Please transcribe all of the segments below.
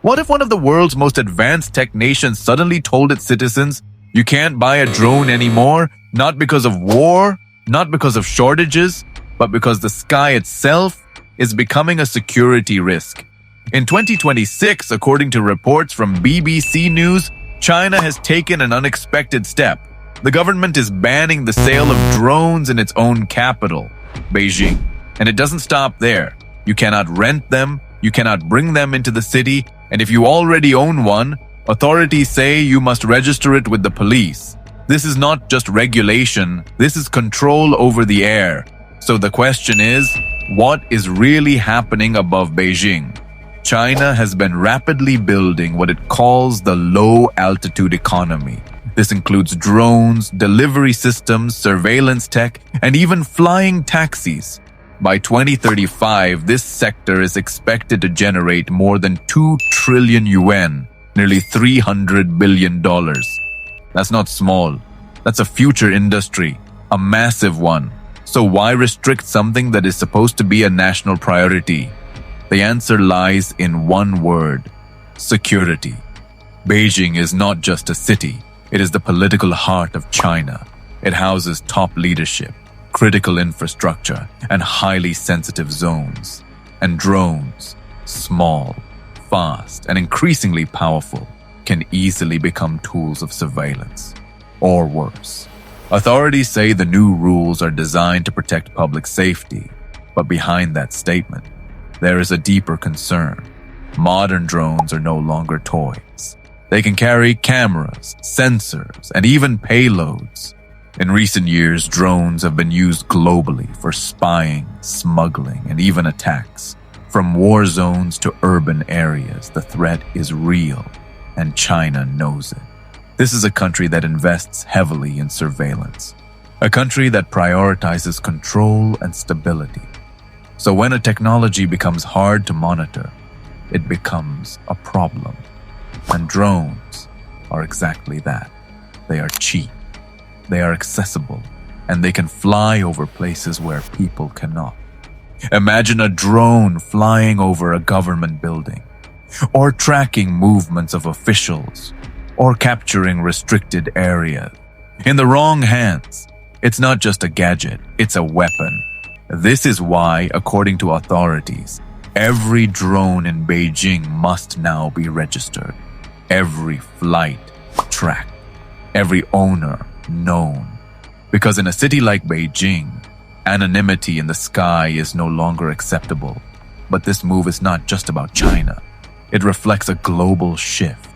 What if one of the world's most advanced tech nations suddenly told its citizens, you can't buy a drone anymore, not because of war, not because of shortages, but because the sky itself is becoming a security risk? In 2026, according to reports from BBC News, China has taken an unexpected step. The government is banning the sale of drones in its own capital, Beijing. And it doesn't stop there. You cannot rent them, you cannot bring them into the city, and if you already own one, authorities say you must register it with the police. This is not just regulation, this is control over the air. So the question is, what is really happening above Beijing? China has been rapidly building what it calls the low-altitude economy. This includes drones, delivery systems, surveillance tech, and even flying taxis. By 2035, this sector is expected to generate more than 2 trillion yuan, nearly $300 billion. That's not small. That's a future industry, a massive one. So why restrict something that is supposed to be a national priority? The answer lies in one word: security. Beijing is not just a city, it is the political heart of China. It houses top leadership, critical infrastructure, and highly sensitive zones. And drones, small, fast, and increasingly powerful, can easily become tools of surveillance. Or worse. Authorities say the new rules are designed to protect public safety, but behind that statement, there is a deeper concern. Modern drones are no longer toys. They can carry cameras, sensors, and even payloads. In recent years, drones have been used globally for spying, smuggling, and even attacks. From war zones to urban areas, the threat is real, and China knows it. This is a country that invests heavily in surveillance, a country that prioritizes control and stability. So when a technology becomes hard to monitor, it becomes a problem. And drones are exactly that. They are cheap, they are accessible, and they can fly over places where people cannot. Imagine a drone flying over a government building, or tracking movements of officials, or capturing restricted areas. In the wrong hands, it's not just a gadget, it's a weapon. This is why, according to authorities, every drone in Beijing must now be registered. Every flight tracked. Every owner known. Because in a city like Beijing, anonymity in the sky is no longer acceptable. But this move is not just about China. It reflects a global shift.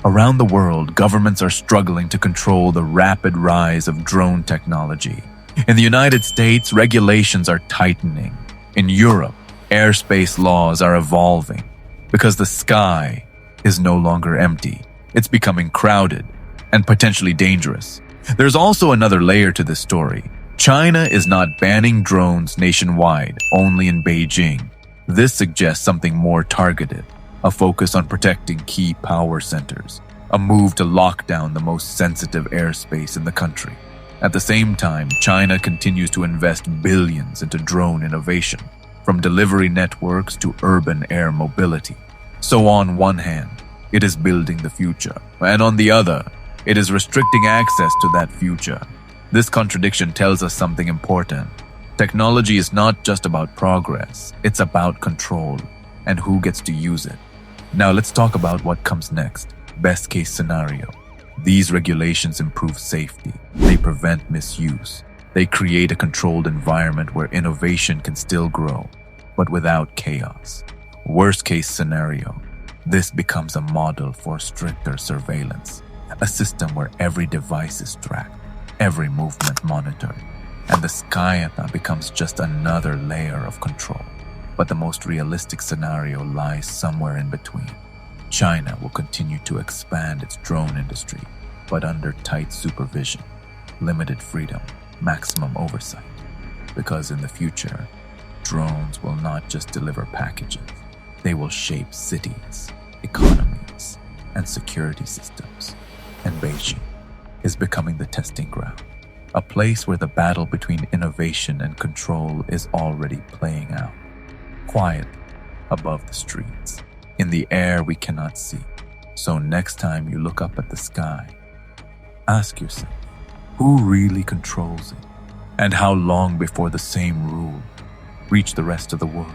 Around the world, governments are struggling to control the rapid rise of drone technology. In the United States, regulations are tightening. In Europe, airspace laws are evolving because the sky is no longer empty. It's becoming crowded and potentially dangerous. There's also another layer to this story. China is not banning drones nationwide, only in Beijing. This suggests something more targeted, a focus on protecting key power centers, a move to lock down the most sensitive airspace in the country. At the same time, China continues to invest billions into drone innovation, from delivery networks to urban air mobility. So on one hand, it is building the future, and on the other, it is restricting access to that future. This contradiction tells us something important. Technology is not just about progress, it's about control and who gets to use it. Now let's talk about what comes next. Best case scenario. These regulations improve safety. They prevent misuse. They create a controlled environment where innovation can still grow, but without chaos. Worst case scenario. This becomes a model for stricter surveillance. A system where every device is tracked, every movement monitored, and the sky becomes just another layer of control. But the most realistic scenario lies somewhere in between. China will continue to expand its drone industry, but under tight supervision, limited freedom, maximum oversight. Because in the future, drones will not just deliver packages, they will shape cities, economies, and security systems. And Beijing is becoming the testing ground, a place where the battle between innovation and control is already playing out, quietly above the streets. in the air we cannot see. So next time you look up at the sky, ask yourself, who really controls it? And how long before the same rule reach the rest of the world?